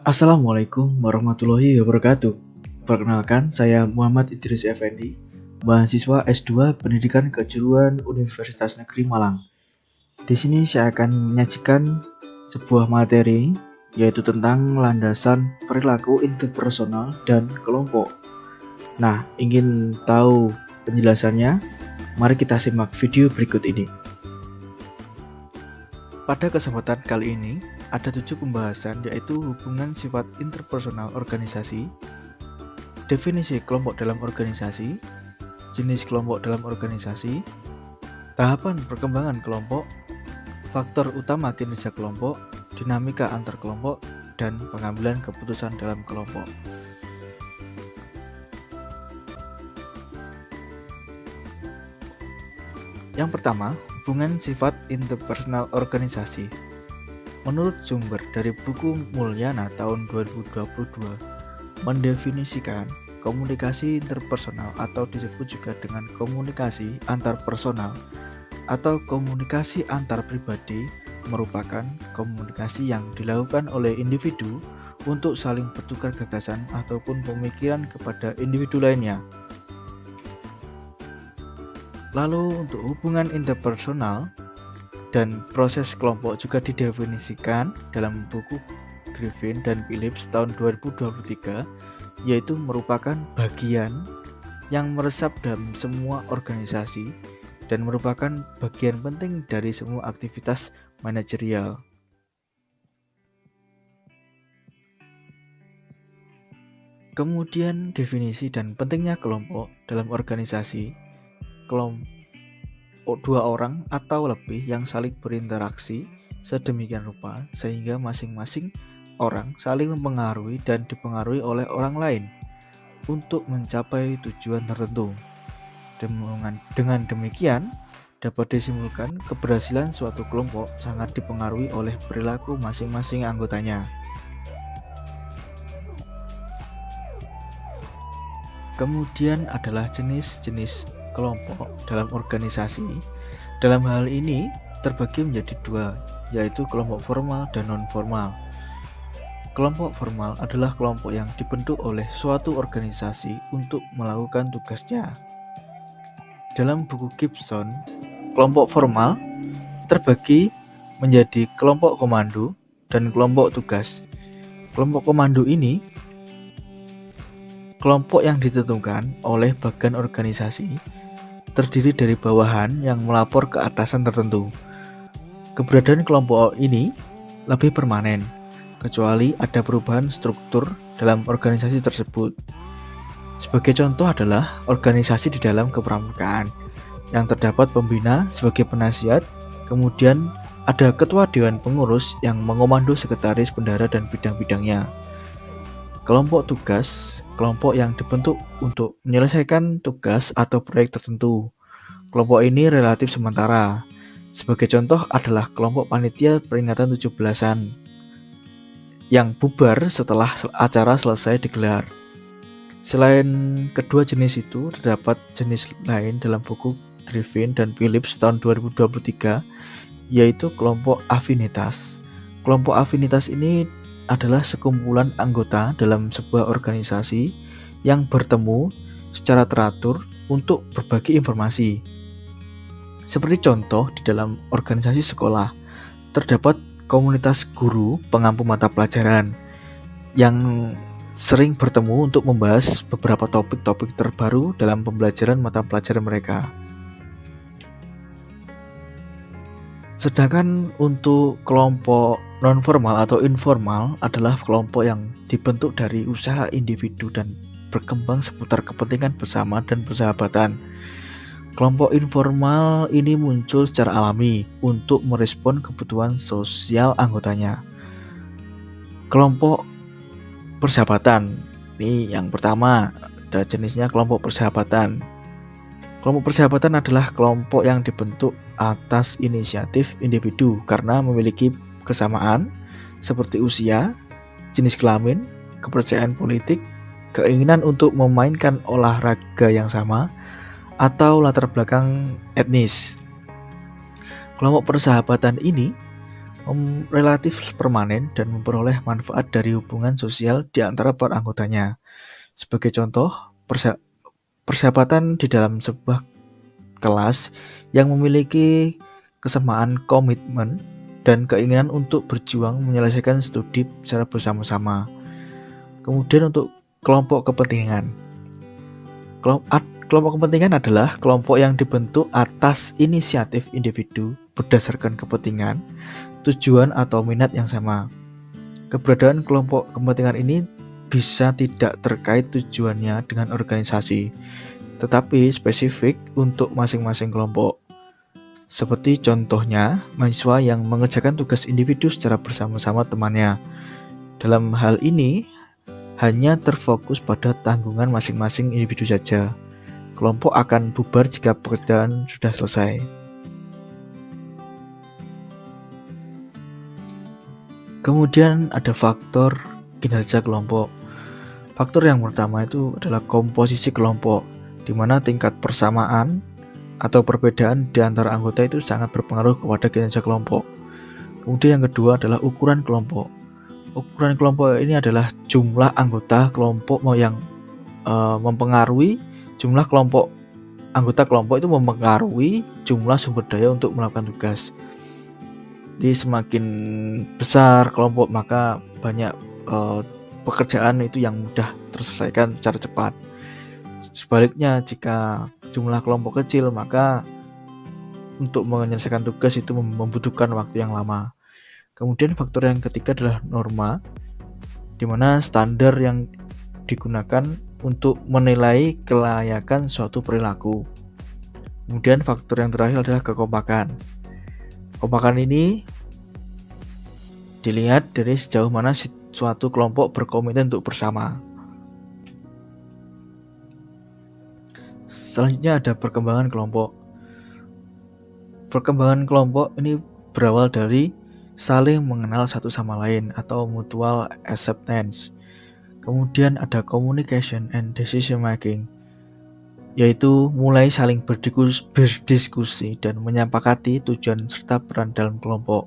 Assalamualaikum warahmatullahi wabarakatuh. Perkenalkan, saya Muhammad Idris Effendi, mahasiswa S2 Pendidikan Kejuruan Universitas Negeri Malang. Di sini saya akan menyajikan sebuah materi yaitu tentang landasan perilaku interpersonal dan kelompok. Nah, ingin tahu penjelasannya? Mari kita simak video berikut ini. Pada kesempatan kali ini, ada 7 pembahasan yaitu hubungan sifat interpersonal organisasi, definisi kelompok dalam organisasi, jenis kelompok dalam organisasi, tahapan perkembangan kelompok, faktor utama kinerja kelompok, dinamika antar kelompok, dan pengambilan keputusan dalam kelompok. Yang pertama, hubungan sifat interpersonal organisasi. Menurut sumber dari buku Mulyana tahun 2022, mendefinisikan komunikasi interpersonal atau disebut juga dengan komunikasi antar personal atau komunikasi antar pribadi merupakan komunikasi yang dilakukan oleh individu untuk saling bertukar gagasan ataupun pemikiran kepada individu lainnya. Lalu untuk hubungan interpersonal dan proses kelompok juga didefinisikan dalam buku Griffin dan Phillips tahun 2023, yaitu merupakan bagian yang meresap dalam semua organisasi dan merupakan bagian penting dari semua aktivitas manajerial. Kemudian definisi dan pentingnya kelompok dalam organisasi. Kelompok 2 orang atau lebih yang saling berinteraksi sedemikian rupa sehingga masing-masing orang saling mempengaruhi dan dipengaruhi oleh orang lain untuk mencapai tujuan tertentu. Dengan demikian, dapat disimpulkan keberhasilan suatu kelompok sangat dipengaruhi oleh perilaku masing-masing anggotanya. Kemudian adalah jenis-jenis kelompok dalam organisasi. Dalam hal ini terbagi menjadi 2, yaitu kelompok formal dan non-formal. Kelompok formal adalah kelompok yang dibentuk oleh suatu organisasi untuk melakukan tugasnya. Dalam buku Gibson, kelompok formal terbagi menjadi kelompok komando dan kelompok tugas. Kelompok komando ini kelompok yang ditentukan oleh bagian organisasi, terdiri dari bawahan yang melapor ke atasan tertentu. Keberadaan kelompok ini lebih permanen, kecuali ada perubahan struktur dalam organisasi tersebut. Sebagai contoh adalah organisasi di dalam kepramukaan, yang terdapat pembina sebagai penasihat, kemudian ada ketua dewan pengurus yang mengomando sekretaris bendahara dan bidang-bidangnya. Kelompok tugas, kelompok yang dibentuk untuk menyelesaikan tugas atau proyek tertentu. Kelompok ini relatif sementara. Sebagai contoh adalah kelompok panitia peringatan 17-an yang bubar setelah acara selesai digelar. Selain kedua jenis itu, terdapat jenis lain dalam buku Griffin dan Phillips tahun 2023, yaitu kelompok afinitas. Kelompok afinitas ini adalah sekumpulan anggota dalam sebuah organisasi yang bertemu secara teratur untuk berbagi informasi. Seperti contoh di dalam organisasi sekolah, terdapat komunitas guru pengampu mata pelajaran yang sering bertemu untuk membahas beberapa topik-topik terbaru dalam pembelajaran mata pelajaran mereka. Sedangkan untuk kelompok non-formal atau informal adalah kelompok yang dibentuk dari usaha individu dan berkembang seputar kepentingan bersama dan persahabatan. Kelompok informal ini muncul secara alami untuk merespon kebutuhan sosial anggotanya. Kelompok persahabatan, ini yang pertama, ada jenisnya kelompok persahabatan. Kelompok persahabatan adalah kelompok yang dibentuk atas inisiatif individu karena memiliki kesamaan seperti usia, jenis kelamin, kepercayaan politik, keinginan untuk memainkan olahraga yang sama, atau latar belakang etnis. Kelompok persahabatan ini relatif permanen dan memperoleh manfaat dari hubungan sosial di antara para anggotanya. Sebagai contoh, persahabatan di dalam sebuah kelas yang memiliki kesamaan komitmen dan keinginan untuk berjuang menyelesaikan studi secara bersama-sama. Kemudian untuk kelompok kepentingan. Kelompok kepentingan adalah kelompok yang dibentuk atas inisiatif individu berdasarkan kepentingan, tujuan atau minat yang sama. Keberadaan kelompok kepentingan ini bisa tidak terkait tujuannya dengan organisasi, tetapi spesifik untuk masing-masing kelompok. Seperti contohnya, mahasiswa yang mengerjakan tugas individu secara bersama-sama temannya. Dalam hal ini, hanya terfokus pada tanggungan masing-masing individu saja. Kelompok akan bubar jika pekerjaan sudah selesai. Kemudian ada faktor kinerja kelompok. Faktor yang pertama itu adalah komposisi kelompok, di mana tingkat persamaan atau perbedaan di antara anggota itu sangat berpengaruh kepada kinerja kelompok. Kemudian yang kedua adalah ukuran kelompok. Ukuran kelompok ini adalah jumlah anggota kelompok yang mempengaruhi jumlah anggota kelompok itu mempengaruhi jumlah sumber daya untuk melakukan tugas. Jadi semakin besar kelompok maka banyak pekerjaan itu yang mudah terselesaikan secara cepat. Sebaliknya jika jumlah kelompok kecil maka untuk menyelesaikan tugas itu membutuhkan waktu yang lama. Kemudian faktor yang ketiga adalah norma, di mana standar yang digunakan untuk menilai kelayakan suatu perilaku. Kemudian faktor yang terakhir adalah kekompakan. Kekompakan ini dilihat dari sejauh mana suatu kelompok berkomitmen untuk bersama. Selanjutnya ada perkembangan kelompok. Perkembangan kelompok ini berawal dari saling mengenal satu sama lain atau mutual acceptance. Kemudian ada communication and decision making, yaitu mulai saling berdiskusi dan menyepakati tujuan serta peran dalam kelompok.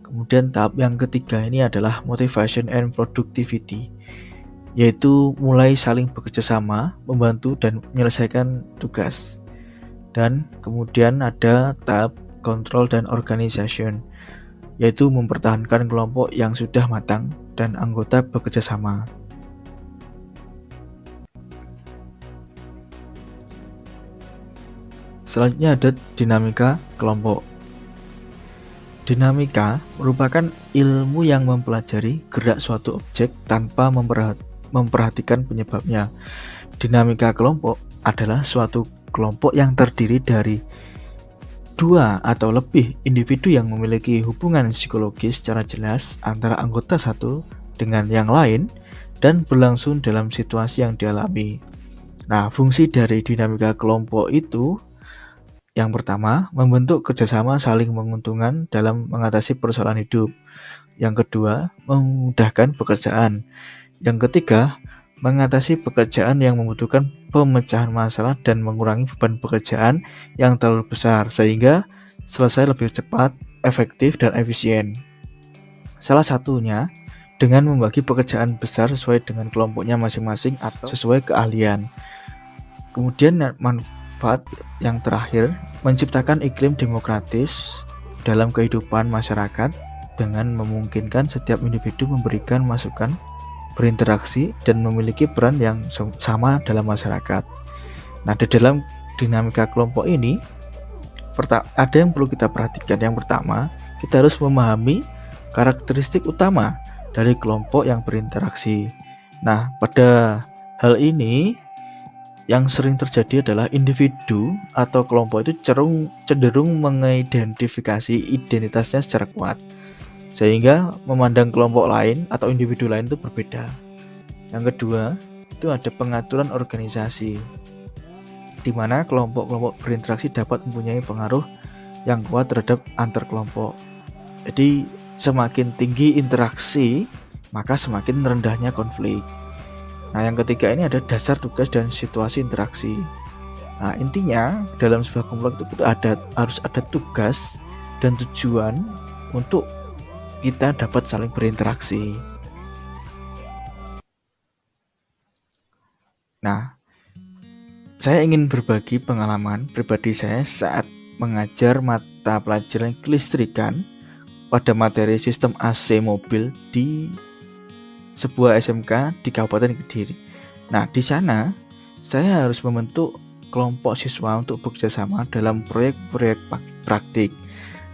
Kemudian tahap yang ketiga ini adalah motivation and productivity, yaitu mulai saling bekerja sama, membantu dan menyelesaikan tugas. Dan kemudian ada tahap control dan organization, yaitu mempertahankan kelompok yang sudah matang dan anggota bekerja sama. Selanjutnya ada dinamika kelompok. Dinamika merupakan ilmu yang mempelajari gerak suatu objek tanpa memperhatikan penyebabnya. Dinamika kelompok adalah suatu kelompok yang terdiri dari dua atau lebih individu yang memiliki hubungan psikologis secara jelas antara anggota satu dengan yang lain dan berlangsung dalam situasi yang dialami. Nah, fungsi dari dinamika kelompok itu yang pertama, membentuk kerjasama saling menguntungkan dalam mengatasi persoalan hidup. Yang kedua, memudahkan pekerjaan. Yang ketiga, mengatasi pekerjaan yang membutuhkan pemecahan masalah dan mengurangi beban pekerjaan yang terlalu besar sehingga selesai lebih cepat, efektif, dan efisien. Salah satunya dengan membagi pekerjaan besar sesuai dengan kelompoknya masing-masing atau sesuai keahlian. Kemudian manfaat yang terakhir, menciptakan iklim demokratis dalam kehidupan masyarakat dengan memungkinkan setiap individu memberikan masukan, berinteraksi, dan memiliki peran yang sama dalam masyarakat. Nah, di dalam dinamika kelompok ini ada yang perlu kita perhatikan. Yang pertama, kita harus memahami karakteristik utama dari kelompok yang berinteraksi. Nah, pada hal ini yang sering terjadi adalah individu atau kelompok itu cenderung mengidentifikasi identitasnya secara kuat, sehingga memandang kelompok lain atau individu lain itu berbeda. Yang kedua, itu ada pengaturan organisasi, di mana kelompok-kelompok berinteraksi dapat mempunyai pengaruh yang kuat terhadap antar kelompok. Jadi, semakin tinggi interaksi, maka semakin rendahnya konflik. Nah, yang ketiga ini ada dasar tugas dan situasi interaksi. Nah, intinya dalam sebuah kelompok itu harus ada tugas dan tujuan untuk kita dapat saling berinteraksi. Nah, saya ingin berbagi pengalaman pribadi saya saat mengajar mata pelajaran kelistrikan pada materi sistem AC mobil di sebuah SMK di Kabupaten Kediri. Nah, di sana saya harus membentuk kelompok siswa untuk bekerjasama dalam proyek-proyek praktik.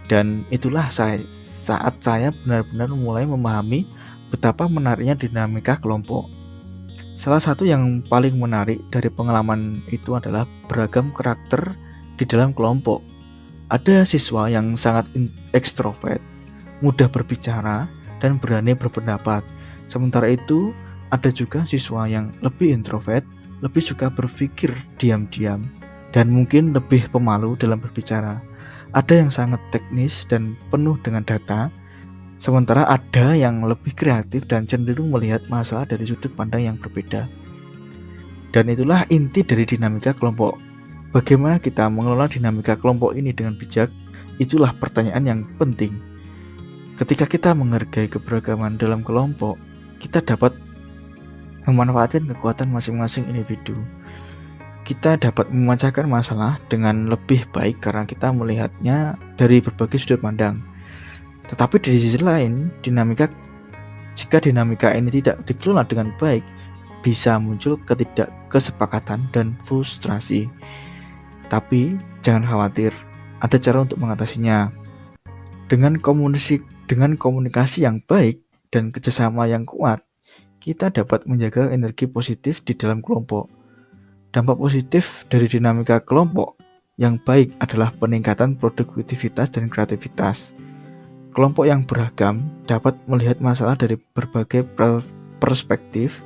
Dan itulah saat saya benar-benar mulai memahami betapa menariknya dinamika kelompok. Salah satu yang paling menarik dari pengalaman itu adalah beragam karakter di dalam kelompok. Ada siswa yang sangat ekstrovert, mudah berbicara, dan berani berpendapat. Sementara itu, ada juga siswa yang lebih introvert, lebih suka berpikir diam-diam, dan mungkin lebih pemalu dalam berbicara. Ada yang sangat teknis dan penuh dengan data, sementara ada yang lebih kreatif dan cenderung melihat masalah dari sudut pandang yang berbeda. Dan itulah inti dari dinamika kelompok. Bagaimana kita mengelola dinamika kelompok ini dengan bijak? Itulah pertanyaan yang penting. Ketika kita menghargai keberagaman dalam kelompok, kita dapat memanfaatkan kekuatan masing-masing individu. Kita dapat memecahkan masalah dengan lebih baik karena kita melihatnya dari berbagai sudut pandang. Tetapi di sisi lain, jika dinamika ini tidak dikelola dengan baik, bisa muncul ketidakkesepakatan dan frustrasi. Tapi jangan khawatir, ada cara untuk mengatasinya. Dengan komunikasi yang baik dan kerjasama yang kuat, kita dapat menjaga energi positif di dalam kelompok. Dampak positif dari dinamika kelompok yang baik adalah peningkatan produktivitas dan kreativitas. Kelompok yang beragam dapat melihat masalah dari berbagai perspektif,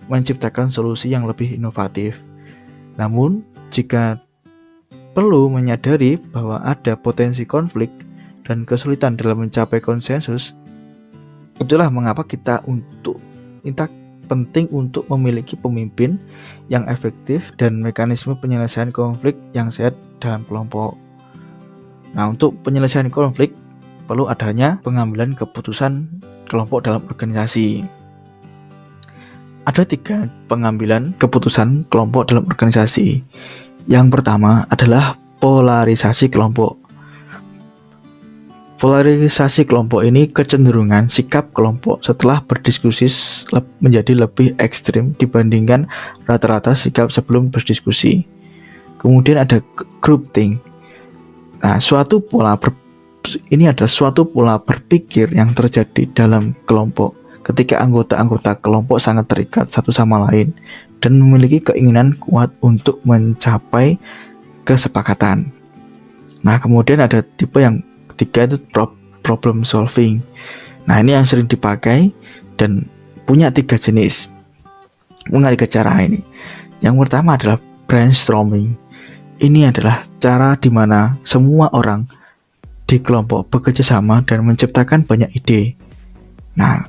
menciptakan solusi yang lebih inovatif. Namun, jika perlu menyadari bahwa ada potensi konflik dan kesulitan dalam mencapai konsensus, itulah mengapa penting untuk memiliki pemimpin yang efektif dan mekanisme penyelesaian konflik yang sehat dalam kelompok. Nah, untuk penyelesaian konflik perlu adanya pengambilan keputusan kelompok dalam organisasi. Ada 3 pengambilan keputusan kelompok dalam organisasi. Yang pertama adalah polarisasi kelompok. Polarisasi kelompok ini kecenderungan sikap kelompok setelah berdiskusi menjadi lebih ekstrim dibandingkan rata-rata sikap sebelum berdiskusi. Kemudian ada groupthink. Nah, ini adalah suatu pola berpikir yang terjadi dalam kelompok ketika anggota-anggota kelompok sangat terikat satu sama lain dan memiliki keinginan kuat untuk mencapai kesepakatan. Nah, kemudian ada tipe yang ketiga, itu problem solving. Nah, ini yang sering dipakai dan punya 3 jenis. Punya 3 cara ini. Yang pertama adalah brainstorming. Ini adalah cara di mana semua orang di kelompok bekerja sama dan menciptakan banyak ide. Nah,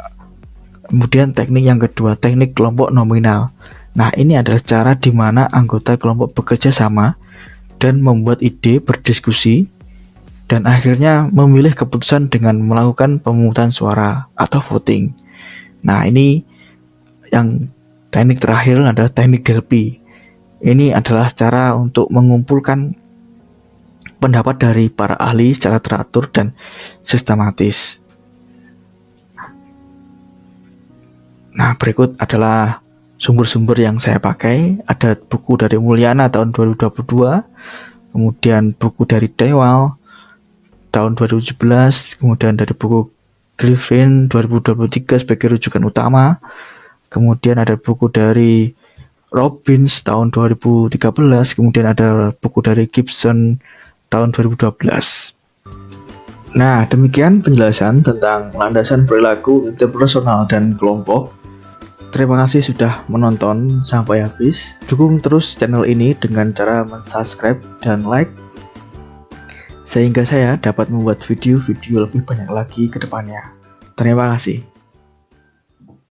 kemudian teknik yang kedua, teknik kelompok nominal. Nah, ini adalah cara di mana anggota kelompok bekerja sama dan membuat ide, berdiskusi, dan akhirnya memilih keputusan dengan melakukan pemungutan suara atau voting. Nah, ini yang teknik terakhir adalah teknik Delphi. Ini adalah cara untuk mengumpulkan pendapat dari para ahli secara teratur dan sistematis. Nah, berikut adalah sumber-sumber yang saya pakai. Ada buku dari Mulyana tahun 2022, kemudian buku dari Dewal tahun 2017, kemudian dari buku Griffin 2023 sebagai rujukan utama, kemudian ada buku dari Robbins tahun 2013, kemudian ada buku dari Gibson tahun 2012. Nah, demikian penjelasan tentang landasan perilaku interpersonal dan kelompok. Terima kasih sudah menonton sampai habis. Dukung terus channel ini dengan cara subscribe dan like, sehingga saya dapat membuat video-video lebih banyak lagi ke depannya. Terima kasih.